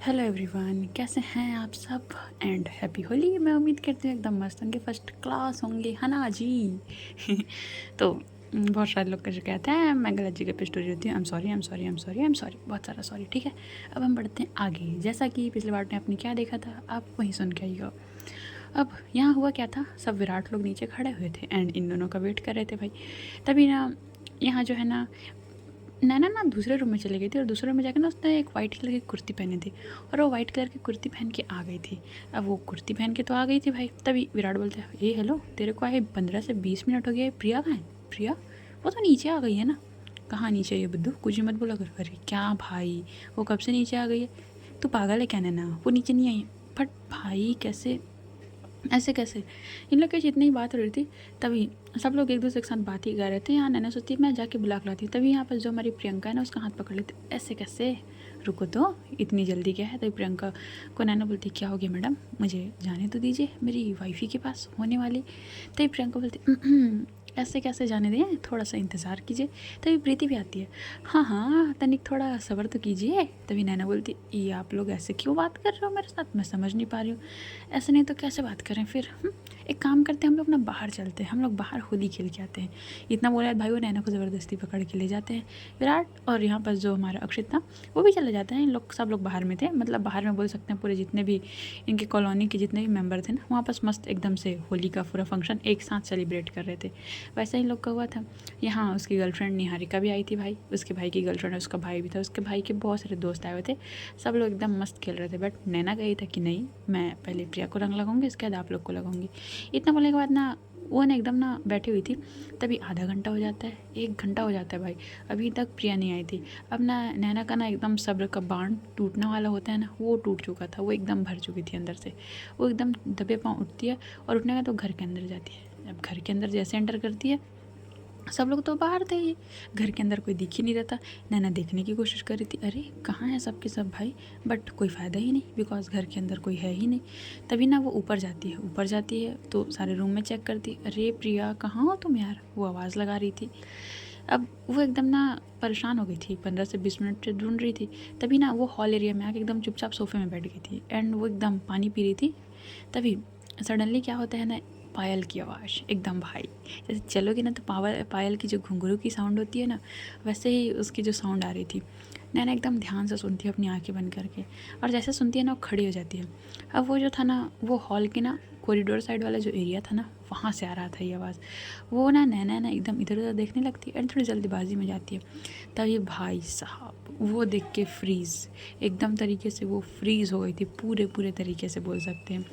Hello everyone, कैसे हैं आप सब एंड हैप्पी होली। मैं उम्मीद करती हूँ एकदम मस्त होंगे, फर्स्ट क्लास होंगे, है ना जी। तो बहुत सारे लोग कैसे कहते हैं मैं गलत जगह पे स्टोरी होती हूँ। आई एम सॉरी, बहुत सारा सॉरी। ठीक है, अब हम बढ़ते हैं आगे। जैसा कि पिछले बार ने आपने क्या देखा था, आप वहीं सुन के आइएगा। अब यहाँ हुआ क्या था, सब विराट लोग नीचे खड़े हुए थे एंड इन दोनों का वेट कर रहे थे भाई। तभी ना यहाँ जो है ना नैना ना दूसरे रूम में चली गई थी, और दूसरे रूम में जाकर ना उसने एक वाइट कलर की कुर्ती पहनी थी, और वो वाइट कलर की कुर्ती पहन के आ गई थी। अब वो कुर्ती पहन के तो आ गई थी भाई, तभी विराट बोलते हैं ये हेलो, तेरे को आए 15 से 20 मिनट हो गया है, प्रिया कहाँ है? प्रिया वो तो नीचे आ गई है ना। कहाँ नीचे है बुद्धू, कुछ मत बोला कर। अरे क्या भाई, वो कब से नीचे आ गई है? तू पागल है क्या नैना, वो नीचे नहीं आई है। बट भाई कैसे, ऐसे कैसे? इन लोग की जितनी ही बात हो रही थी, तभी सब लोग एक दूसरे के साथ बात ही कर रहे थे। यहाँ नैना सोचती मैं जाके बुला के लाती हूँ, तभी यहाँ पर जो हमारी प्रियंका है ना उसका हाथ पकड़ लेती। ऐसे कैसे, रुको तो, इतनी जल्दी क्या है? तभी प्रियंका को नैना बोलती क्या हो गया मैडम, मुझे जाने तो दीजिए, मेरी वाइफी के पास होने वाली। तभी प्रियंका बोलती ऐसे कैसे जाने दें, थोड़ा सा इंतज़ार कीजिए। तभी प्रीति भी आती है, हाँ हाँ तनिक थोड़ा सब्र तो कीजिए। तभी नैना बोलती ये आप लोग ऐसे क्यों बात कर रहे हो मेरे साथ, मैं समझ नहीं पा रही हूँ। ऐसे नहीं तो कैसे बात करें फिर? एक काम करते हैं, हम लोग ना बाहर चलते हैं, हम लोग बाहर होली खेल के आते हैं। इतना बोला भाई, वो नैना को ज़बरदस्ती पकड़ के ले जाते हैं विराट, और यहाँ पर जो हमारा अक्षित था वो भी चले जाते हैं। इन लोग सब लोग बाहर में थे, मतलब बाहर में बोल सकते हैं पूरे जितने भी इनके कॉलोनी के जितने भी मेंबर थे ना, वहाँ पर मस्त एकदम से होली का पूरा फंक्शन एक साथ सेलिब्रेट कर रहे थे। वैसा ही लोग का हुआ था। यहाँ उसकी गर्लफ्रेंड निहारिका भी आई थी भाई, उसके भाई की गर्लफ्रेंड, उसका भाई भी था, उसके भाई के बहुत सारे दोस्त आए हुए थे। सब लोग एकदम मस्त खेल रहे थे। बट नैना गई था कि नहीं, मैं पहले प्रिया को रंग लगाऊंगी, इसके बाद आप लोग को लगाऊंगी। इतना बोलने के बाद ना वो ना एकदम ना बैठी हुई थी। तभी आधा घंटा हो जाता है, 1 घंटा हो जाता है भाई, अभी तक प्रिया नहीं आई थी। अब ना नैना का ना एकदम सब्र का बांध टूटने वाला होता है ना, वो टूट चुका था, वो एकदम भर चुकी थी अंदर से। वो एकदम दबे पाँव उठती है, और उठने का तो घर के अंदर जाती है। अब घर के अंदर जैसे एंटर करती है, सब लोग तो बाहर थे, ये घर के अंदर कोई दिख ही नहीं रहता। नैना देखने की कोशिश कर रही थी, अरे कहाँ है सबके सब भाई, बट कोई फ़ायदा ही नहीं, बिकॉज घर के अंदर कोई है ही नहीं। तभी ना वो ऊपर जाती है, ऊपर जाती है तो सारे रूम में चेक करती, अरे प्रिया कहाँ हो तुम यार, वो आवाज़ लगा रही थी। अब वो एकदम ना परेशान हो गई थी, 15 से 20 मिनट से ढूंढ रही थी। तभी ना वो हॉल एरिया में आके एकदम चुपचाप सोफे में बैठ गई थी, एंड वो एकदम पानी पी रही थी। तभी सडनली क्या होता है ना, पायल की आवाज़ एकदम भाई, जैसे चलोगे ना तो पायल की जो घुंघरू की साउंड होती है ना, वैसे ही उसकी जो साउंड आ रही थी। नैना एकदम ध्यान से सुनती है अपनी आंखें बंद करके, और जैसे सुनती है ना वो खड़ी हो जाती है। अब वो जो था ना, वो हॉल के ना कॉरिडोर साइड वाला जो एरिया था ना, वहाँ से आ रहा था ये आवाज़। वो ना नैना ना एकदम इधर उधर देखने लगती है, एंड थोड़ी जल्दबाजी में जाती है। तभी भाई साहब वो देख के फ्रीज़, एकदम तरीके से वो फ्रीज़ हो गई थी, पूरे पूरे तरीके से बोल सकते हैं।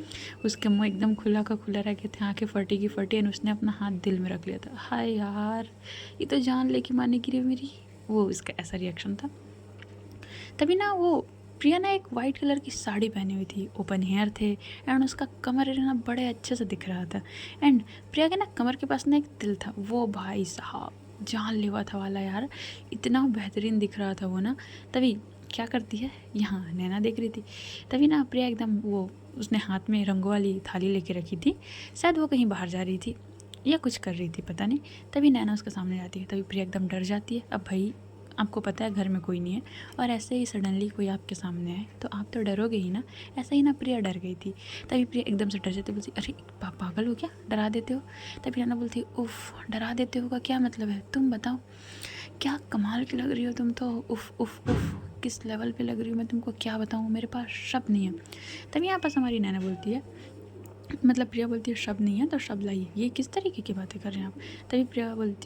उसके मुंह एकदम खुला का खुला रह गए थे, आंखें फटी की फटी, और उसने अपना हाथ दिल में रख लिया था। हाय यार, ये तो जान लेके मारने गिरी मेरी, वो इसका ऐसा रिएक्शन था। तभी ना वो प्रिया ना एक वाइट कलर की साड़ी पहनी हुई थी, ओपन हेयर थे, एंड उसका कमर ना बड़े अच्छे से दिख रहा था। एंड प्रिया के ना कमर के पास ना एक तिल था, वो भाई साहब जानलेवा था वाला यार, इतना बेहतरीन दिख रहा था वो ना। तभी क्या करती है, यहाँ नैना देख रही थी। तभी ना प्रिया एकदम वो, उसने हाथ में रंगों वाली थाली लेके रखी थी, शायद वो कहीं बाहर जा रही थी या कुछ कर रही थी, पता नहीं। तभी नैना उसके सामने जाती है, तभी प्रिया एकदम डर जाती है। अब भाई आपको पता है घर में कोई नहीं है, और ऐसे ही सडनली कोई आपके सामने आए तो आप तो डरोगे ही ना। ऐसे ही ना प्रिया डर गई थी। तभी प्रिया एकदम से डर जाती, बोलती अरे पागल हो क्या, डरा देते हो? तभी नैना बोलती उफ़, डरा देते हो का क्या मतलब है, तुम बताओ। क्या कमाल की लग रही हो तुम तो, उफ़ उफ़ उफ़, किस लेवल पे लग रही हो, मैं तुमको क्या बताऊँ, मेरे पास शब्द नहीं है। तभी यहाँ पास हमारी नैना बोलती है, मतलब प्रिया बोलती है शब्द नहीं है तो शब्द लाइए। ये किस तरीके की बातें कर रहे हैं आप? तभी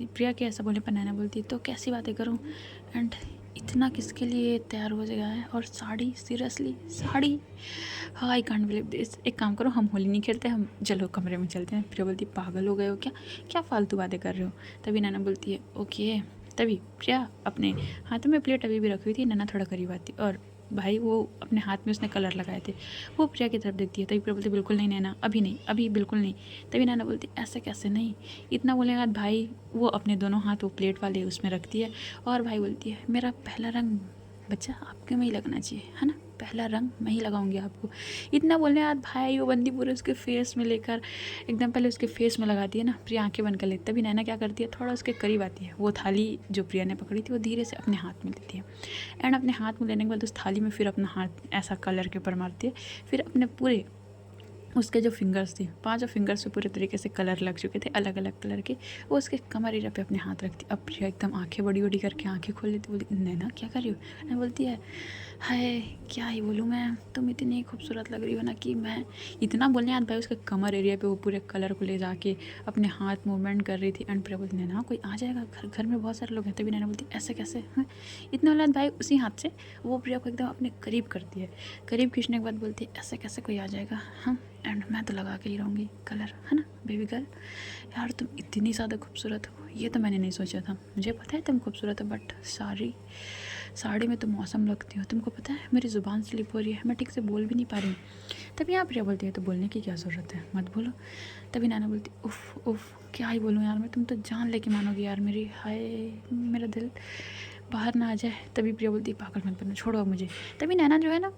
प्रिया के ऐसा बोलने पर नैना बोलती है तो कैसी बातें करूँ, एंड इतना किसके लिए तैयार हो गया है, और साड़ी, सीरियसली साड़ी, हाँ आई कांट बिलीव दिस। एक काम करो, हम होली नहीं खेलते, हम चलो कमरे में चलते हैं। प्रिया बोलती पागल हो गए हो क्या, क्या फालतू बातें कर रहे हो? तभी नैना बोलती है ओके। तभी प्रिया अपने हाथ में प्लेट अभी भी रखी हुई थी, नैना थोड़ा करीब आती, और भाई वो अपने हाथ में उसने कलर लगाए थे, वो प्रिया की तरफ देखती है। तभी प्रिया बोलती बिल्कुल नहीं नैना, अभी नहीं, अभी बिल्कुल नहीं। तभी नैना बोलती ऐसे कैसे नहीं। इतना बोलने के बाद भाई वो अपने दोनों हाथ वो प्लेट वाले उसमें रखती है, और भाई बोलती है मेरा पहला रंग बच्चा आपके में ही लगना चाहिए, है ना, पहला रंग मैं ही लगाऊंगी आपको। इतना बोलने बाद भाई वो बंदी पूरे उसके फेस में लेकर एकदम पहले उसके फेस में लगाती है ना, प्रिया आंखें बंद कर लेती। तभी नैना क्या करती है, थोड़ा उसके करीब आती है, वो थाली जो प्रिया ने पकड़ी थी वो धीरे से अपने हाथ में लेती है एंड अपने हाथ में लेने के बाद उस थाली में फिर अपना हाथ ऐसा कलर के ऊपर मारती है। फिर अपने पूरे उसके जो फिंगर्स थे, 5 फिंगर्स पे पूरे तरीके से कलर लग चुके थे अलग अलग कलर के, वो उसके कमर एरिया पे अपने हाथ रखती। अब प्रिया एकदम आंखें बड़ी बड़ी करके आंखें खोल लेती, बोलती नैना क्या कर रही हो। नैना बोलती है हाय क्या ही बोलूँ मैं, तुम इतनी खूबसूरत लग रही हो ना कि मैं। इतना बोलने याद भाई उसके कमर एरिया पे वो पूरे कलर को ले जाके अपने हाथ मूवमेंट कर रही थी एंड प्रिया बोलती नैना कोई आ जाएगा, घर में बहुत सारे लोग हैं। तभी नैना बोलती ऐसे कैसे हैं। इतना बोला भाई उसी हाथ से वो प्रिया को एकदम अपने करीब करती है। करीब खींचने के बाद बोलती है ऐसे कैसे कोई आ जाएगा, हाँ एंड मैं तो लगा के ही रहूँगी कलर, है ना बेबी गर्ल। यार तुम इतनी ज़्यादा खूबसूरत हो, ये तो मैंने नहीं सोचा था। मुझे पता है तुम खूबसूरत हो बट साड़ी में तो मौसम लगती हो। तुमको पता है मेरी ज़ुबान स्लिप हो रही है, मैं ठीक से बोल भी नहीं पा रही हूँ। तभी यहाँ प्रिया बोलती है तो बोलने की क्या ज़रूरत है, मत बोलो। तभी नैना बोलती उफ़ उफ़ क्या ही बोलूँ यार मैं, तुम तो जान लेके मानोगी यार मेरी, हाय मेरा दिल बाहर ना आ जाए। तभी प्रिया बोलती पागल मत बनो, छोड़ो मुझे। तभी नैना जो है ना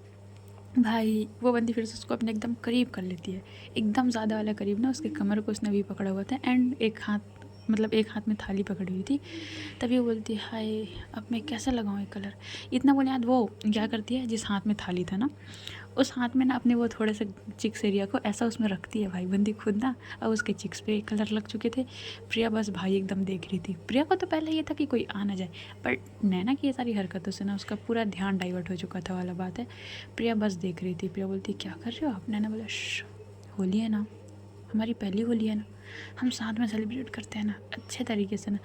भाई वो बंदी फिर से उसको अपने एकदम करीब कर लेती है, एकदम ज़्यादा वाला करीब ना, उसके कमर को उसने भी पकड़ा हुआ था एंड एक हाथ में थाली पकड़ी हुई थी। तभी वो बोलती है हाय अब मैं कैसे लगाऊँ ये कलर। इतना बोले याद वो क्या करती है, जिस हाथ में थाली था ना उस हाथ में ना अपने वो थोड़े से चिक्स एरिया को ऐसा उसमें रखती है भाई बंदी खुद ना। अब उसके चिक्स पे कलर लग चुके थे। प्रिया बस भाई एकदम देख रही थी। प्रिया को तो पहले ये था कि कोई आ ना जाए, पर नैना की ये सारी हरकतों से ना उसका पूरा ध्यान डाइवर्ट हो चुका था वाला बात है। प्रिया बस देख रही थी। प्रिया बोलती क्या कर रहे हो आप। नैना बोला होली है ना, हमारी पहली होली है ना, हम साथ में सेलिब्रेट करते हैं ना अच्छे तरीके से ना।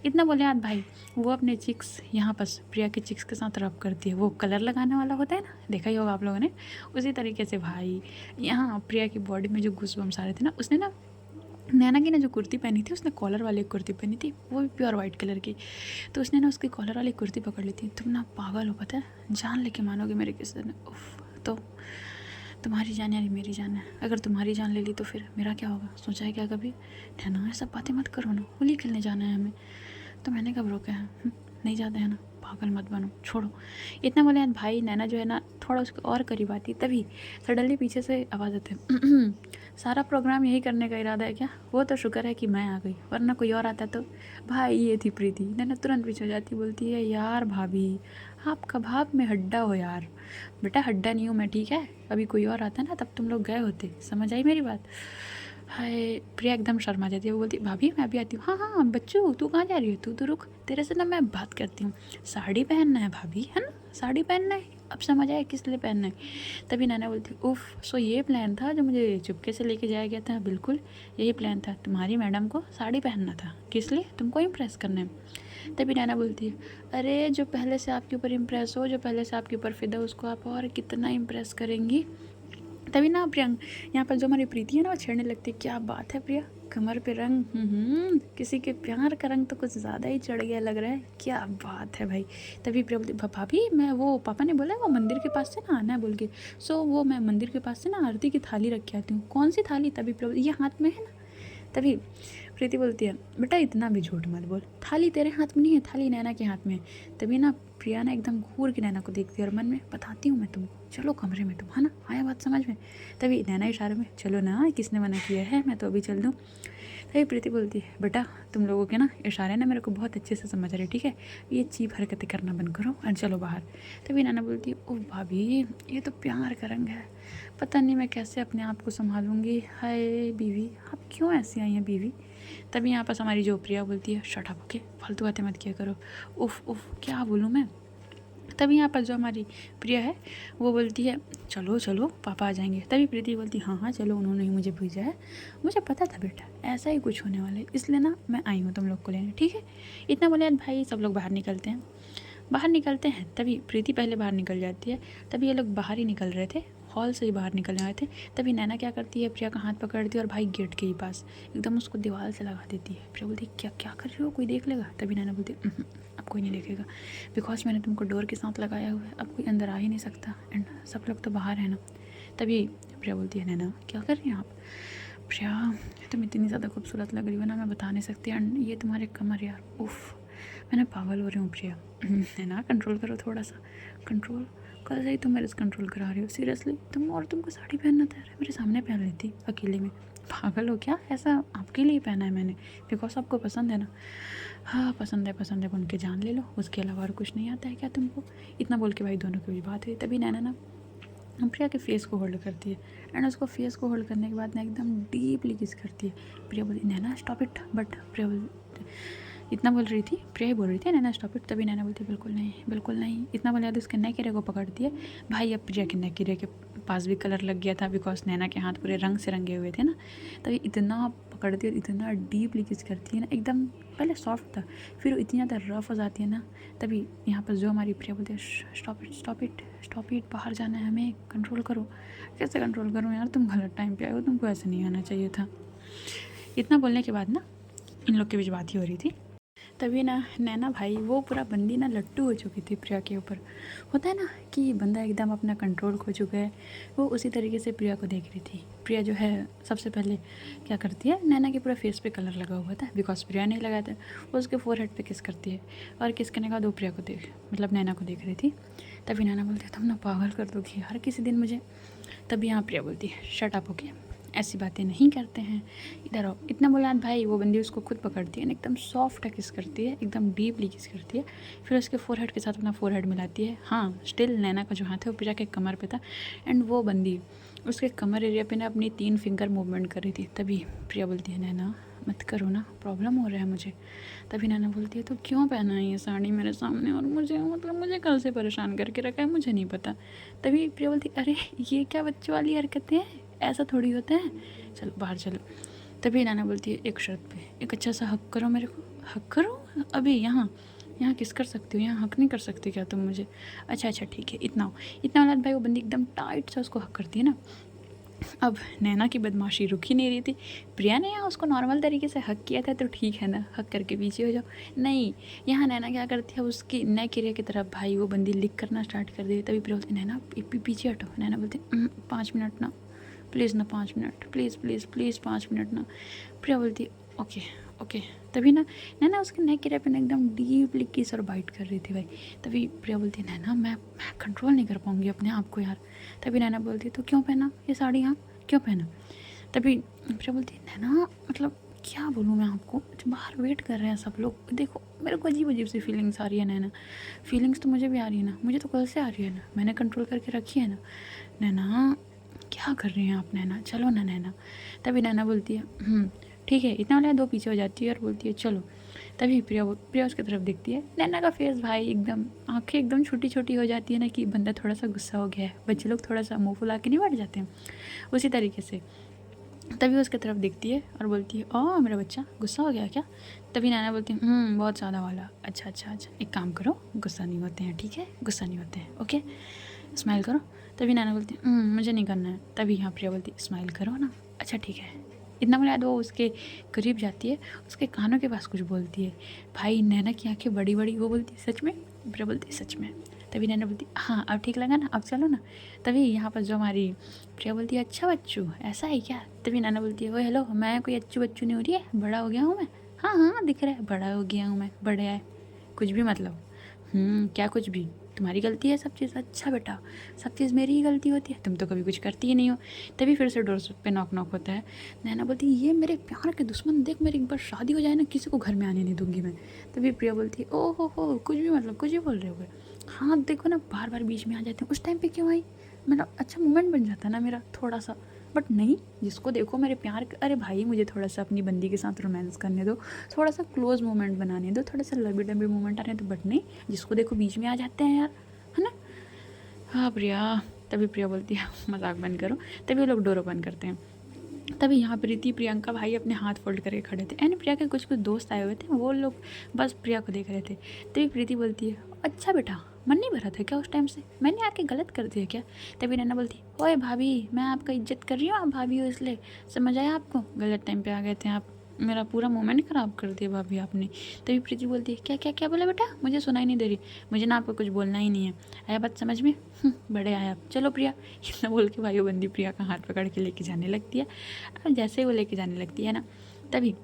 इतना बोले याद भाई वो अपने चिक्स यहाँ पर प्रिया के चिक्स के साथ रब करती है, वो कलर लगाने वाला होता है ना, देखा ही होगा आप लोगों ने। उसी तरीके से भाई यहाँ प्रिया की बॉडी में जो घुसबम्स आ रहे थे ना, उसने ना नैना की ना जो कुर्ती पहनी थी उसने कॉलर वाली कुर्ती पहनी थी, वो भी प्योर वाइट कलर की। तो उसने ना उसकी कॉलर वाली कुर्ती पकड़ ली थी। तुम ना पागल हो, पता है जान लेके मानोगे मेरे किसी ने। उफ तो तुम्हारी जान यानी मेरी जान है, अगर तुम्हारी जान ले ली तो फिर मेरा क्या होगा, सोचा है क्या कभी। नैना ऐसा बातें मत करो ना, होली खेलने जाना है हमें। तो मैंने कब रोका है, नहीं जाते हैं ना, पागल मत बनो, छोड़ो। इतना बोले यार भाई नैना जो है ना थोड़ा उसके और करीब आती, तभी सडनली पीछे से आवाज़ आती है सारा प्रोग्राम यही करने का इरादा है क्या। वो तो शुक्र है कि मैं आ गई, वरना कोई और आता तो। भाई ये थी प्रीति। नैना तुरंत पीछे हो जाती, बोलती है यार भाभी आप कबाब में हड्डा हो यार। बेटा हड्डा नहीं हूँ मैं, ठीक है, अभी कोई और आता ना तब तुम लोग गए होते, समझ आई मेरी बात। हाय प्रिया एकदम शर्मा जाती है, वो बोलती भाभी मैं भी आती हूँ। हाँ हाँ बच्चू तू कहाँ जा रही है, तू तो रुक, तेरे से ना मैं बात करती हूँ। साड़ी पहनना है भाभी, है ना, साड़ी पहनना है, अब समझ आया किस लिए पहनना है। तभी नैना बोलती उफ़ सो ये प्लान था जो मुझे चुपके से लेके जाया गया था। बिल्कुल यही प्लान था, तुम्हारी मैडम को साड़ी पहनना था, किस लिए, तुमको इम्प्रेस करना है। तभी नैना बोलती है अरे जो पहले से आपके ऊपर इम्प्रेस हो, जो पहले से आपके ऊपर फिदा, उसको आप और कितना इम्प्रेस करेंगी। तभी ना प्रियंक यहाँ पर जो हमारी प्रीति है ना वो छेड़ने लगती है, क्या बात है प्रिया, कमर पे रंग, किसी के प्यार का रंग तो कुछ ज़्यादा ही चढ़ गया लग रहा है, क्या बात है भाई। तभी प्रिया बोलती भाभी मैं वो पापा ने बोला है वो मंदिर के पास से ना आना है बोल के, सो वो मैं मंदिर के पास से ना आरती की थाली रख के आती हूँ। कौन सी थाली। तभी प्रिया बोलती ये हाथ में है ना। तभी प्रीति बोलती है बेटा इतना भी झूठ मत बोल, थाली तेरे हाथ में नहीं है, थाली नैना के हाथ में है। तभी ना प्रिया ना एकदम घूर के नैना को देखती है और मन में बताती हूँ मैं तुमको, चलो कमरे में तुम, है ना, आया बात समझ में। तभी नैना इशारे में चलो ना, किसने मना किया है, मैं तो अभी चल दूँ। तभी प्रीति बोलती है बेटा तुम लोगों के ना इशारे ना मेरे को बहुत अच्छे से समझ रहे, ठीक है, ये चीप हरकतें करना बंद करो और चलो बाहर। तभी नैना बोलती है ओ भाभी ये तो प्यार का रंग है, पता नहीं मैं कैसे अपने आप को संभालूंगी। हाय बीवी आप क्यों ऐसी आई हैं बीवी। तभी यहाँ पर हमारी जो प्रिया बोलती है शट अप ओके, फालतू बातें मत किया करो। उफ़ उफ़ क्या बोलूँ मैं। तभी यहाँ पर जो हमारी प्रिया है वो बोलती है चलो चलो पापा आ जाएंगे। तभी प्रीति बोलती हाँ हाँ चलो, उन्होंने ही मुझे भेजा है, मुझे पता था बेटा ऐसा ही कुछ होने वाला है, इसलिए ना मैं आई हूँ तुम लोग को लेने, ठीक है। इतना बोले भाई सब लोग बाहर निकलते हैं। बाहर निकलते हैं तभी प्रीति पहले बाहर निकल जाती है। तभी ये लोग बाहर ही निकल रहे थे, हॉल से ही बाहर निकलने वाले थे। तभी नैना क्या करती है, प्रिया का हाथ पकड़ती है और भाई गेट के ही पास एकदम उसको दीवार से लगा देती है। प्रिया बोलती क्या क्या कर रही हो, कोई देख लेगा। तभी नैना बोलती अब कोई नहीं देखेगा, बिकॉज मैंने तुमको डोर के साथ लगाया हुआ है, अब कोई अंदर आ ही नहीं सकता एंड सब लोग तो बाहर है ना। तभी प्रिया बोलती है नैना क्या कर रही हैं आप। प्रिया तुम इतनी ज़्यादा खूबसूरत लग रही हो ना, मैं बता नहीं सकती, एंड ये तुम्हारे कमर यार उफ़ मैंने पागल हो रही हूँ प्रिया, है ना, कंट्रोल करो थोड़ा सा, कंट्रोल। कल से ही तुम मेरे से कंट्रोल करा रही हो सीरियसली। तुमको साड़ी पहनना था, मेरे सामने पहन लेती अकेले में। पागल हो क्या? ऐसा आपके लिए पहना है मैंने, बिकॉज आपको पसंद है ना। हाँ पसंद है, बन के जान ले लो, उसके अलावा और कुछ नहीं आता है क्या तुमको? इतना बोल के भाई दोनों की भी बात हुई। तभी नैना ना प्रिया के फेस को होल्ड करती है, एंड उसको फेस को होल्ड करने के बाद ना एकदम डीपली किस करती है। प्रिया बोली नैना स्टॉप इट, बट प्रिया इतना बोल रही थी, प्रिया ही बोल रही थी नैना स्टॉप इट। तभी नैना बोलती है बिल्कुल नहीं, बिल्कुल नहीं। इतना बोला तो उसके नेक एरिया को पकड़ती है। भाई अब प्रिया के नेक एरिया के पास भी कलर लग गया था, बिकॉज नैना के हाथ पूरे रंग से रंगे हुए थे ना। तभी इतना पकड़ती है और इतना डीपली किस करती है ना, एकदम पहले सॉफ्ट था, फिर वो इतनी ज़्यादा रफ हो जाती है ना। तभी यहाँ पर जो हमारी प्रिया बोलती है stop it stop it stop it, बाहर जाना है हमें, कंट्रोल करो। कैसे कंट्रोल करूँ यार, तुम गलत टाइम पे आए हो, तुमको ऐसे नहीं आना चाहिए था। इतना बोलने के बाद ना इन लोग के बीच बात ही हो रही थी। तभी ना नैना भाई वो पूरा बंदी ना लट्टू हो चुकी थी प्रिया के ऊपर। होता है ना कि बंदा एकदम अपना कंट्रोल खो चुका है, वो उसी तरीके से प्रिया को देख रही थी। प्रिया जो है सबसे पहले क्या करती है, नैना के पूरा फेस पे कलर लगा हुआ था, बिकॉज प्रिया नहीं लगाया था। वो उसके फोरहेड पे किस करती है, और किस करने के बाद वो प्रिया को मतलब नैना को देख रही थी। तभी नैना बोलती है तुम ना पागल कर दोगी हर किसी दिन मुझे। तभी यहाँ प्रिया बोलती है शट अप, ओके, ऐसी बातें नहीं करते हैं, इधर आओ। इतना बोला भाई वो बंदी उसको खुद पकड़ती है, एकदम सॉफ्ट किस करती है, एकदम डीपली किस करती है। फिर उसके फोरहेड के साथ अपना फोरहेड मिलाती है। हाँ स्टिल नैना का जो हाथ है वो प्रिया के कमर पे था, एंड वो बंदी उसके कमर एरिया पे ना अपनी 3 फिंगर मूवमेंट कर रही थी। तभी प्रिया बोलती है नैना मत करो ना, प्रॉब्लम हो रहा है मुझे। तभी नैना बोलती है तो क्यों पहना है ये साड़ी मेरे सामने, और मुझे कल से परेशान करके रखा है, मुझे नहीं पता। तभी प्रिया बोलती अरे ये क्या बच्चों वाली हरकतें हैं, ऐसा थोड़ी होता है, चलो बाहर चलो। तभी नैना बोलती है एक शर्त पे, एक अच्छा सा हक करो मेरे को। हक करो? अभी यहाँ यहाँ किस कर सकती हो, यहाँ हक नहीं कर सकती क्या तुम मुझे? अच्छा ठीक है, इतना वाला भाई वो बंदी एकदम टाइट से उसको हक करती है ना। अब नैना की बदमाशी रुक ही नहीं रही थी। प्रिया ने यहाँ उसको नॉर्मल तरीके से हक किया था तो ठीक है ना, हक करके पीछे हो जाओ। नहीं, यहाँ नैना क्या करती है, उसकी नेक एरिया की तरफ भाई वो बंदी लिक करना स्टार्ट कर दी। तभी प्रिया बोलती नैना पीछे हटो। नैना बोलती 5 मिनट ना प्लीज़ ना, 5 minute please please please 5 minute ना। प्रिया बोलती ओके ओके। तभी ना नैना उसके नेक एरिया पे ना एकदम डीपली किस और बाइट कर रही थी भाई। तभी प्रिया बोलती है नैना मैं कंट्रोल नहीं कर पाऊँगी अपने आप को यार। तभी नैना बोलती है तो क्यों पहना ये साड़ी, यहाँ क्यों पहना? तभी प्रिया बोलती है नैना मतलब क्या बोलूँ मैं आपको, बाहर वेट कर रहे हैं सब लोग, देखो मेरे को अजीब सी फीलिंग्स आ रही है नैना। फीलिंग्स तो मुझे भी आ रही है ना, मुझे तो कल से आ रही है ना, मैंने कंट्रोल करके रखी है ना। नैना क्या कर रही हैं आप नैना, चलो ना नैना। तभी नैना बोलती है ठीक है। इतना वाला 2 पीछे हो जाती है और बोलती है चलो। तभी प्रिया उसकी तरफ देखती है। नैना का फेस भाई एकदम, आंखें एकदम छोटी छोटी हो जाती है ना कि बंदा थोड़ा सा गुस्सा हो गया है, बच्चे लोग थोड़ा सा मुँह फुला के नहीं बैठ जाते हैं उसी तरीके से। तभी उसकी तरफ देखती है और बोलती है ओह मेरा बच्चा गुस्सा हो गया क्या? तभी नैना बोलती है बहुत ज़्यादा वाला। अच्छा, एक काम करो, गुस्सा नहीं होते हैं, ठीक है, गुस्सा नहीं होते हैं, ओके, स्माइल करो। तभी नैना बोलती है मुझे नहीं करना है। तभी यहाँ प्रिया बोलती स्माइल करो ना। अच्छा ठीक है। इतना बोला वो उसके करीब जाती है, उसके कानों के पास कुछ बोलती है। भाई नैना की आंखें बड़ी बड़ी, वो बोलती सच में? प्रिया बोलती सच में। तभी नैना बोलती हाँ अब ठीक लगा ना, अब चलो ना। तभी यहाँ पर जो हमारी प्रिया बोलती है अच्छा बच्चू ऐसा है क्या? तभी नैना बोलती है ओए हेलो, मैं कोई अच्छू बच्चू नहीं हो रही है, बड़ा हो गया हूँ मैं। हाँ दिख रहा है, बड़ा हो गया हूँ मैं, बड़ा है कुछ भी मतलब। क्या कुछ भी, तुम्हारी गलती है सब चीज़। अच्छा बेटा सब चीज़ मेरी ही गलती होती है, तुम तो कभी कुछ करती ही नहीं हो। तभी फिर से डोर पे नॉक होता है। नैना बोलती ये मेरे प्यार के दुश्मन, देख मेरी एक बार शादी हो जाए ना किसी को घर में आने नहीं दूंगी मैं। तभी प्रिया बोलती है ओ हो कुछ भी मतलब, कुछ भी बोल रहे हो। हाँ देखो ना बार बार बीच में आ जाते हैं, उस टाइम पे क्यों आई, मतलब अच्छा मोमेंट बन जाता ना मेरा थोड़ा सा। बट नहीं, जिसको देखो मेरे प्यार, अरे भाई मुझे थोड़ा सा अपनी बंदी के साथ रोमांस करने दो, थोड़ा सा क्लोज मोमेंट बनाने दो, थोड़ा सा लंबी लंबी मोमेंट आने दो। बट नहीं, जिसको देखो बीच में आ जाते हैं यार, है ना। हाँ प्रिया। तभी प्रिया बोलती है मजाक बंद करो। तभी वो लोग डोर ओपन करते हैं। तभी यहाँ प्रीति प्रियंका भाई अपने हाथ फोल्ड करके खड़े थे, एंड प्रिया के कुछ दोस्त आए हुए थे, वो लोग बस प्रिया को देख रहे थे। तभी प्रीति बोलती है अच्छा बेटा मन नहीं भरा था क्या उस टाइम से, मैंने आके गलत कर दिया क्या? तभी नैना बोलती ओए भाभी मैं आपका इज्जत कर रही हूँ, आप भाभी हो इसलिए, समझ आया आपको, गलत टाइम पे आ गए थे आप, मेरा पूरा मोमेंट ख़राब कर दिया भाभी आपने। तभी प्रीति बोलती है क्या क्या क्या बोला बेटा, मुझे सुनाई नहीं दे रही, मुझे ना आपको कुछ बोलना ही नहीं है, आया बात समझ में? बड़े आया आप, चलो प्रिया। इतना बोल के भाई बंदी प्रिया का हाथ पकड़ के लेके जाने लगती है। अब जैसे ही वो लेके जाने लगती है ना, तभी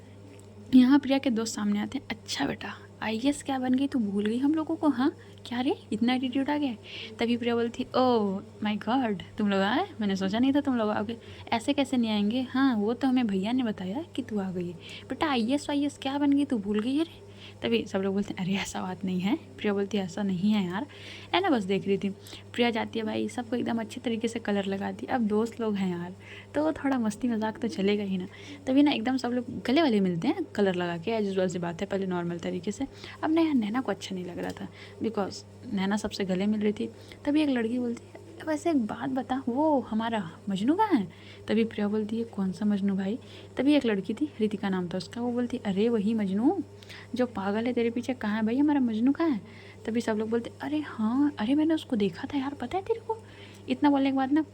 यहाँ प्रिया के दोस्त सामने आते हैं। अच्छा बेटा आईएएस क्या बन गई, तू भूल गई हम लोगों को, हाँ क्या रे इतना एटीट्यूड आ गया है। तभी प्रिया बोलती ओह माय गॉड तुम लोग आए, मैंने सोचा नहीं था तुम लोग आओगे, ऐसे कैसे नहीं आएंगे, हाँ वो तो हमें भैया ने बताया कि तू आ गई है, बेटा आईएएस वाईएएस क्या बन गई, तू भूल गई है रे। तभी सब लोग बोलते हैं अरे ऐसा बात नहीं है। प्रिया बोलती है ऐसा नहीं है यार, है ना बस देख रही थी। प्रिया जाती है भाई, सबको एकदम अच्छे तरीके से कलर लगाती है। अब दोस्त लोग हैं यार तो थोड़ा मस्ती मजाक तो चलेगा ही ना। तभी ना एकदम सब लोग गले वाले मिलते हैं कलर लगा के, एज यूजुअल सी बात है, पहले नॉर्मल तरीके से। अब ना यार नैना को अच्छा नहीं लग रहा था बिकॉज नैना सबसे गले मिल रही थी। तभी एक लड़की बोलती है वैसे एक बात बता, वो हमारा मजनू कहाँ है। तभी प्रिया बोलती है कौन सा मजनू भाई। तभी एक लड़की थी, रितिका नाम था उसका, वो बोलती अरे वही मजनू जो पागल है तेरे पीछे, कहाँ है भाई हमारा मजनू कहाँ है। तभी सब लोग बोलते अरे हाँ अरे मैंने उसको देखा था यार, पता है तेरे को। इतना बोलने के बाद ना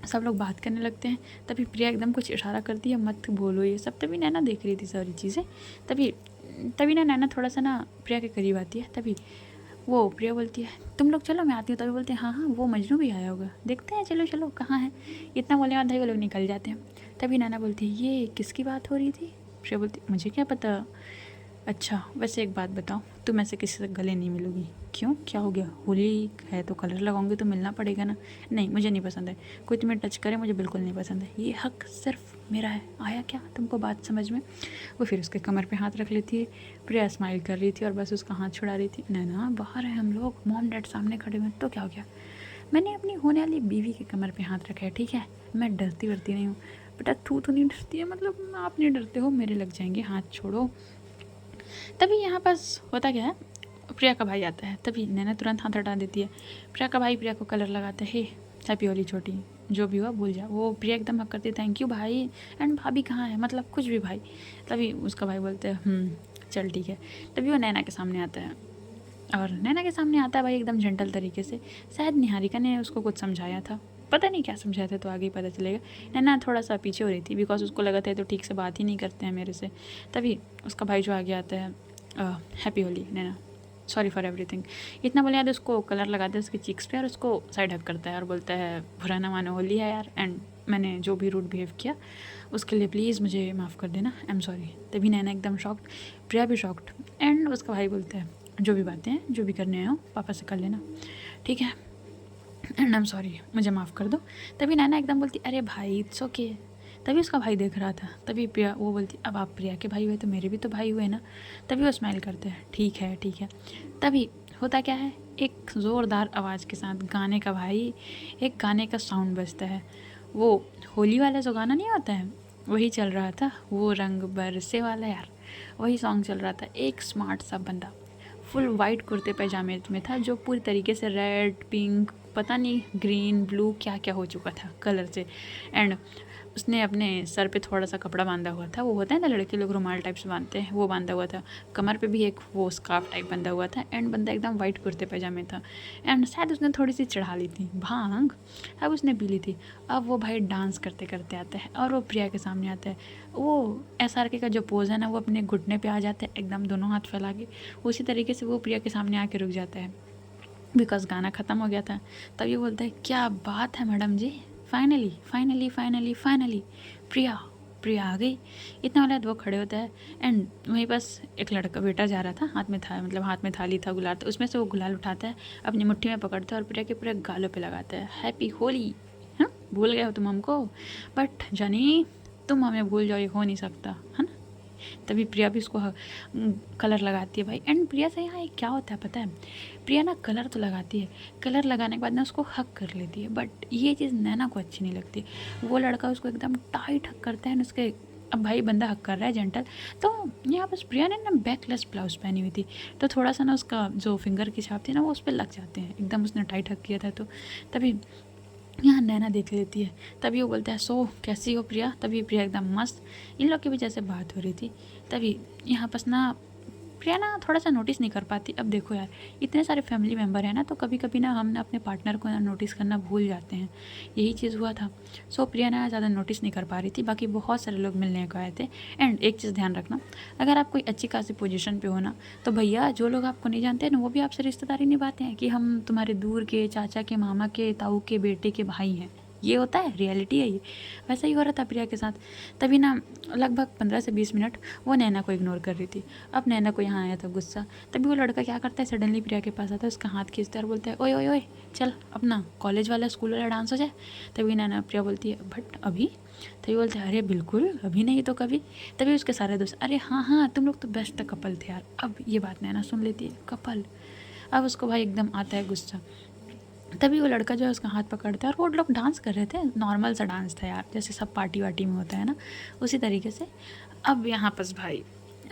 सब लोग बात करने लगते हैं। तभी प्रिया एकदम कुछ इशारा करती है मत बोलो ये सब। तभी नैना देख रही थी सारी चीज़ें। तभी तभी ना नैना थोड़ा सा ना प्रिया के करीब आती है। तभी वो प्रिया बोलती है तुम लोग चलो मैं आती हूँ। तभी बोलते हैं हाँ हाँ वो मजनू भी आया होगा, देखते हैं चलो चलो कहाँ है। इतना बोलने के बाद भाई वो लोग निकल जाते हैं। तभी नैना बोलती है ये किसकी बात हो रही थी। प्रिया बोलती मुझे क्या पता। अच्छा वैसे एक बात बताओ, तुम ऐसे किसी से गले नहीं मिलोगी। क्यों क्या हो गया, होली है तो कलर लगाऊंगी तो मिलना पड़ेगा ना। नहीं मुझे नहीं पसंद है, कोई तुम्हें टच करे मुझे बिल्कुल नहीं पसंद है, ये हक सिर्फ मेरा है। आया क्या तुमको बात समझ में। वो फिर उसके कमर पे हाथ रख लेती है। प्रिया स्माइल कर रही थी और बस उसका हाथ छुड़ा रही थी। नैना बाहर है हम लोग, मॉम डैड सामने खड़े हुए तो क्या हो गया, मैंने अपनी होने वाली बीवी के कमर पे हाथ रखा है ठीक है, मैं डरती वरती नहीं हूँ। बेटा तू तो नहीं डरती है, मतलब आप नहीं डरते हो, मेरे लग जाएंगे, हाथ छोड़ो। तभी यहाँ पास होता क्या है, प्रिया का भाई आता है। तभी नैना तुरंत हाथ हटा देती है। प्रिया का भाई प्रिया को कलर लगाता है, हे हैप्पी होली छोटी, जो भी हुआ भूल जा। वो प्रिया एकदम हक करती है थैंक यू भाई, एंड भाभी कहाँ है, मतलब कुछ भी भाई। तभी उसका भाई बोलते हैं चल ठीक है। तभी वो नैना के सामने आता है और नैना के सामने आता है भाई एकदम जेंटल तरीके से। शायद निहारिका ने उसको कुछ समझाया था, पता नहीं क्या समझाया था, तो आगे ही पता चलेगा। नैना थोड़ा सा पीछे हो रही थी बिकॉज उसको लगा था तो ठीक से बात ही नहीं करते हैं मेरे से। तभी उसका भाई जो आगे आता है happy Holi Naina, sorry for everything, इतना बोले यार उसको कलर लगाते हैं उसके चीक्स पे और उसको साइड हक करता है और बोलता है बुरा ना मानो होली है यार, एंड मैंने जो भी रूड बिहेव किया उसके लिए प्लीज़ मुझे माफ़ कर देना, आई एम सॉरी। तभी नैना एकदम शॉक्ड, प्रिया भी शॉक्ड, एंड उसका भाई बोलता है जो भी बातें हैं जो भी करने आए हो पापा से कर लेना ठीक है, एंड आई एम सॉरी मुझे माफ़ कर दो। तभी नैना एकदम बोलती अरे भाई इट्स ओके। तभी उसका भाई देख रहा था। तभी प्रिया वो बोलती अब आप प्रिया के भाई हुए तो मेरे भी तो भाई हुए ना। तभी वो स्माइल करते हैं ठीक है ठीक है। तभी होता क्या है, एक ज़ोरदार आवाज़ के साथ गाने का भाई एक गाने का साउंड बजता है। वो होली वाला जो गाना नहीं होता है वही चल रहा था, वो रंग बरसे वाला यार, वही सॉन्ग चल रहा था। एक स्मार्ट सा बंदा फुल वाइट कुर्ते पैजामे में था जो पूरी तरीके से रेड पिंक पता नहीं ग्रीन ब्लू क्या क्या हो चुका था कलर से, एंड उसने अपने सर पे थोड़ा सा कपड़ा बांधा हुआ था, वो होता है ना लड़के लोग रुमाल टाइप से बांधते हैं, वो बांधा हुआ था। कमर पे भी एक वो स्कार्फ टाइप बंधा हुआ था, एंड बंदा एकदम वाइट कुर्ते पैजामे था, एंड शायद उसने थोड़ी सी चढ़ा ली थी भांग, अब उसने पी ली थी। अब वो भाई डांस करते करते आता है और वो प्रिया के सामने आता है। वो SRK का जो पोज है ना वो अपने घुटने पे आ जाता है एकदम दोनों हाथ फैला के, उसी तरीके से वो प्रिया के सामने आके रुक जाता है बिकॉज गाना ख़त्म हो गया था। तब ये बोलता है क्या बात है मैडम जी, फाइनली फाइनली फाइनली फाइनली प्रिया प्रिया आ गई। इतना वाला वो खड़े होता है, एंड वहीं पास एक लड़का बेटा जा रहा था, हाथ में था मतलब हाथ में थाली था गुलाल, तो उसमें से वो गुलाल उठाता है अपनी मुट्ठी में पकड़ता है और प्रिया के पूरे गालों पे लगाता है हैप्पी होली। हाँ भूल गए हो तुम हमको, बट जानी तुम हमें भूल जाओ ये हो नहीं सकता है ना। तभी प्रिया भी उसको कलर लगाती है भाई, एंड प्रिया से यहाँ एक क्या होता है पता है, प्रिया ना कलर तो लगाती है, कलर लगाने के बाद ना उसको हक कर लेती है, बट ये चीज़ नैना को अच्छी नहीं लगती। वो लड़का उसको एकदम टाइट हक करता है, उसके अब भाई बंदा हक कर रहा है जेंटल, तो यहाँ बस प्रिया ने ना बैकलेस ब्लाउज पहनी हुई थी, तो थोड़ा सा ना उसका जो फिंगर की छाप थी ना वो उस पर लग जाते हैं एकदम, उसने टाइट हक किया था तो। तभी यहाँ नैना देख लेती है। तभी वो बोलता है सो कैसी हो प्रिया। तभी प्रिया एकदम मस्त, इन लोग की भी जैसे बात हो रही थी। तभी यहाँ पास ना प्रिया ना थोड़ा सा नोटिस नहीं कर पाती। अब देखो यार इतने सारे फैमिली मेम्बर हैं ना, तो कभी कभी ना हम ना अपने पार्टनर को ना नोटिस करना भूल जाते हैं, यही चीज़ हुआ था। सो प्रिया ना ज़्यादा नोटिस नहीं कर पा रही थी, बाकी बहुत सारे लोग मिलने को आए थे। एंड एक चीज़ ध्यान रखना, अगर आप कोई अच्छी खासी पोजीशन पे हो ना, तो भैया जो लोग आपको नहीं जानते हैं ना वो भी आपसे रिश्तेदारी निभाते हैं कि हम तुम्हारे दूर के चाचा के मामा के ताऊ के बेटे के भाई हैं, ये होता है, रियलिटी है ये। वैसा ही हो रहा था प्रिया के साथ। तभी ना लगभग 15 से 20 मिनट वो नैना को इग्नोर कर रही थी। अब नैना को यहाँ आया था गुस्सा। तभी वो लड़का क्या करता है, सडनली प्रिया के पास आता है, उसका हाथ खींचता है और बोलता है ओए ओए ओए चल अपना कॉलेज वाला स्कूल वाला डांस हो जाए। तभी नैना प्रिया बोलती है बट अभी। तभी बोलते हैं अरे बिल्कुल अभी नहीं तो कभी। तभी उसके सारे दोस्त अरे हाँ हाँ तुम लोग तो बेस्ट कपल थे यार। अब ये बात नैना सुन लेती है, कपल। अब उसको भाई एकदम आता है गुस्सा। तभी वो लड़का जो है उसका हाथ पकड़ता है और वो लोग डांस कर रहे थे, नॉर्मल सा डांस था यार, जैसे सब पार्टी वार्टी में होता है ना, उसी तरीके से। अब यहाँ पर भाई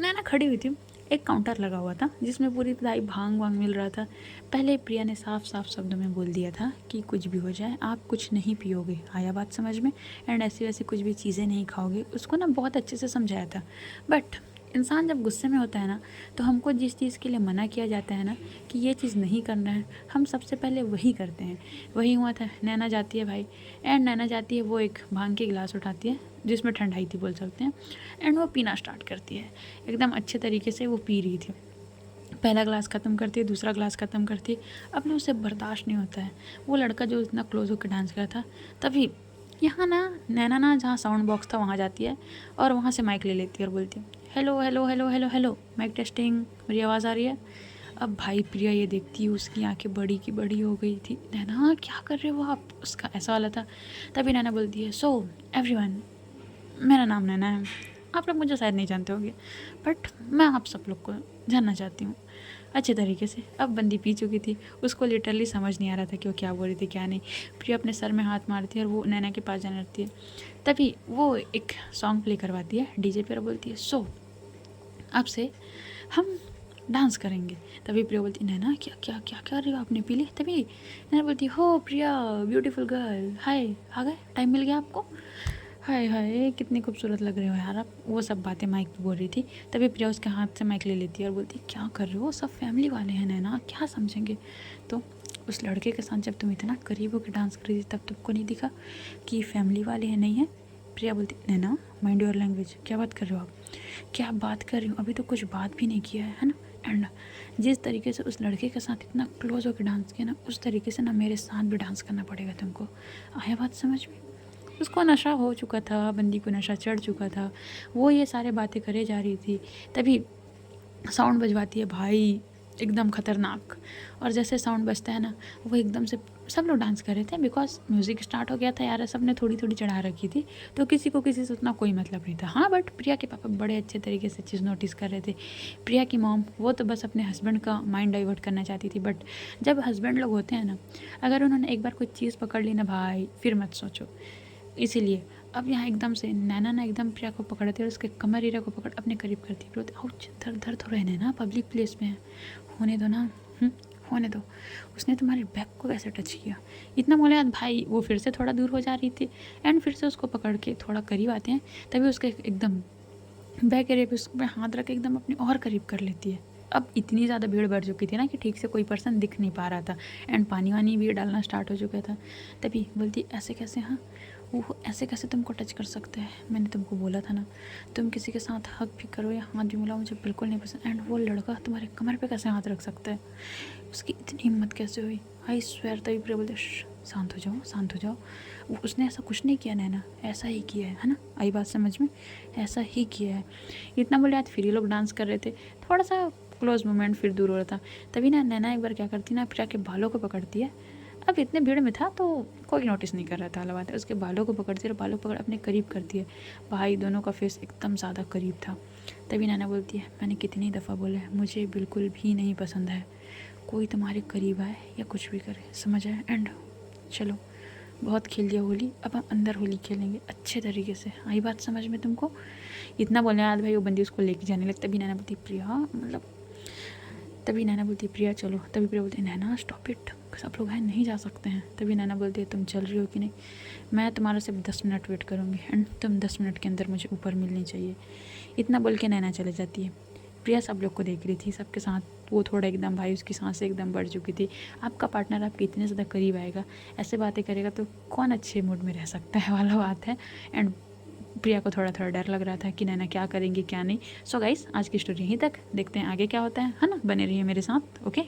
नैना खड़ी हुई थी, एक काउंटर लगा हुआ था जिसमें पूरी भाई भांग वांग मिल रहा था। पहले प्रिया ने साफ साफ शब्दों में बोल दिया था कि कुछ भी हो जाए आप कुछ नहीं पियोगे, आया बात समझ में, एंड ऐसी वैसी कुछ भी चीज़ें नहीं खाओगे, उसको ना बहुत अच्छे से समझाया था। बट इंसान जब गुस्से में होता है ना, तो हमको जिस चीज़ के लिए मना किया जाता है ना कि ये चीज़ नहीं करना है, हम सबसे पहले वही करते हैं। वही हुआ था, नैना जाती है भाई, एंड नैना जाती है, वो एक भांग की गिलास उठाती है जिसमें ठंडाई थी बोल सकते हैं, एंड वो पीना स्टार्ट करती है। एकदम अच्छे तरीके से वो पी रही थी, पहला ग्लास ख़त्म करती है, दूसरा ग्लास ख़त्म करती है। अब ना उसे बर्दाश्त नहीं होता है, वो लड़का जो इतना क्लोज होकर डांस कर था। तभी यहाँ ना नैना ना जहाँ साउंड बॉक्स था वहाँ जाती है और वहाँ से माइक ले लेती है और बोलती है hello hello hello hello hello mike testing, मेरी आवाज़ आ रही है। अब भाई प्रिया ये देखती है, उसकी आंखें बड़ी की बड़ी हो गई थी। नैना क्या कर रहे हो आप, उसका ऐसा वाला था। तभी नैना बोलती है सो एवरीवन, मेरा नाम नैना है, आप लोग मुझे शायद नहीं जानते होंगे बट मैं आप सब लोग को जानना चाहती हूँ अच्छे तरीके से। अब बंदी पी चुकी थी, उसको लिटरली समझ नहीं आ रहा था कि वो क्या बोल रही थी क्या नहीं। प्रिया अपने सर में हाथ मारती है और वो नैना के पास जाने लगती है। तभी वो एक सॉन्ग प्ले करवाती है डीजे पर, बोलती है सो अब से हम डांस करेंगे। तभी प्रिया बोलती नैना क्या क्या क्या कर रही हो, आपने पी ली। तभी नैना बोलती हो प्रिया ब्यूटीफुल गर्ल, हाय आ गए, टाइम मिल गया आपको, हाय हाय कितनी खूबसूरत लग रहे हो यार आप, वो सब बातें माइक पे बोल रही थी। तभी प्रिया उसके हाथ से माइक ले लेती है और बोलती क्या कर रहे हो, सब फैमिली वाले हैं नैना, क्या समझेंगे। तो उस लड़के के साथ जब तुम इतना करीब होकर डांस कर रही थी तब तुमको नहीं दिखा कि फैमिली वाले हैं नहीं है। प्रिया बोलती नैना माइंड योर लैंग्वेज, क्या बात कर रहे हो आप, क्या बात कर रही हूँ, अभी तो कुछ बात भी नहीं किया है ना। एंड जिस तरीके से उस लड़के के साथ इतना क्लोज होकर डांस किया ना, उस तरीके से ना मेरे साथ भी डांस करना पड़ेगा तुमको, आया बात समझ में। उसको नशा हो चुका था, बंदी को नशा चढ़ चुका था, वो ये सारे बातें करे जा रही थी। तभी साउंड बजवाती है भाई एकदम ख़तरनाक, और जैसे साउंड बजता है ना वो एकदम से सब लोग डांस कर रहे थे बिकॉज म्यूज़िक स्टार्ट हो गया था यार, सब ने थोड़ी थोड़ी चढ़ा रखी थी, तो किसी को किसी से उतना कोई मतलब नहीं था। हाँ बट प्रिया के पापा बड़े अच्छे तरीके से चीज़ नोटिस कर रहे थे। प्रिया की मॉम वो तो बस अपने हस्बैंड का माइंड डाइवर्ट करना चाहती थी, बट जब हस्बैंड लोग होते हैं ना, अगर उन्होंने एक बार कोई चीज़ पकड़ ली ना भाई फिर मत सोचो। इसीलिए अब यहाँ एकदम से नैना ना एकदम प्रिया को पकड़ती है और उसके कमर एरिया को पकड़ अपने करीब करती है, बोलती आउच दर्द दर्द हो रहे हैं ना, पब्लिक प्लेस में है, होने दो ना, होने दो। उसने तुम्हारे बैक को कैसे टच किया, इतना बोले याद भाई वो फिर से थोड़ा दूर हो जा रही थी, एंड फिर से उसको पकड़ के थोड़ा करीब आते हैं। तभी उसके एकदम बैक एरिया पे उस पर हाथ रख के एकदम अपने और करीब कर लेती है। अब इतनी ज़्यादा भीड़ बढ़ चुकी थी ना कि ठीक से कोई पर्सन दिख नहीं पा रहा था, एंड पानी वानी भी डालना स्टार्ट हो चुका था। तभी बोलती ऐसे कैसे, हाँ वो ऐसे कैसे तुमको टच कर सकते हैं, मैंने तुमको बोला था ना तुम किसी के साथ हक भी करो या हाथ भी मिलाओ मुझे बिल्कुल नहीं पसंद, एंड वो लड़का तुम्हारे कमर पे कैसे हाथ रख सकता है, उसकी इतनी हिम्मत कैसे हुई, आई स्वेयर। तभी प्रिया बोलते शांत हो जाओ शांत हो जाओ, उसने ऐसा कुछ नहीं किया नैना, ऐसा ही किया है ना, आई बात समझ में, ऐसा ही किया है। इतना बोले आज फिर ये लोग डांस कर रहे थे, थोड़ा सा क्लोज मोमेंट फिर दूर हो रहा था। तभी ना नैना एक बार क्या करती ना, प्रिया के बालों को पकड़ती है। अब इतने भीड़ में था तो कोई नोटिस नहीं कर रहा था, बात है, उसके बालों को पकड़ती है और बालों पकड़ अपने करीब करती है। भाई दोनों का फेस एकदम ज़्यादा करीब था। तभी नैना बोलती है मैंने कितनी दफ़ा बोला है मुझे बिल्कुल भी नहीं पसंद है कोई तुम्हारे करीब आए या कुछ भी करे, समझ आए। एंड चलो बहुत खेल दिया होली, अब हम अंदर होली खेलेंगे अच्छे तरीके से, आई बात समझ में तुमको। इतना बोलने याद भाई वो बंदी उसको लेके जाने लगता। तभी नैना बोलती प्रिया मतलब, तभी नैना बोलती है प्रिया चलो। तभी प्रिया बोलती है नैना स्टॉप इट, सब लोग हैं नहीं जा सकते हैं। तभी नैना बोलती है तुम चल रही हो कि नहीं, मैं तुम्हारा सिर्फ 10 मिनट वेट करूँगी एंड तुम 10 मिनट के अंदर मुझे ऊपर मिलनी चाहिए। इतना बोल के नैना चले जाती है। प्रिया सब लोग को देख रही थी, सबके साथ वो थोड़ा एकदम भाई उसकी सांसें एकदम बढ़ चुकी थी। आपका पार्टनर आपके इतने ज़्यादा करीब आएगा, ऐसे बातें करेगा तो कौन अच्छे मूड में रह सकता है वाला बात है। एंड प्रिया को थोड़ा थोड़ा डर लग रहा था कि नैना क्या करेंगे क्या नहीं। सो गाइस आज की स्टोरी यहीं तक, देखते हैं आगे क्या होता है ना, बने रहिए मेरे साथ। ओके।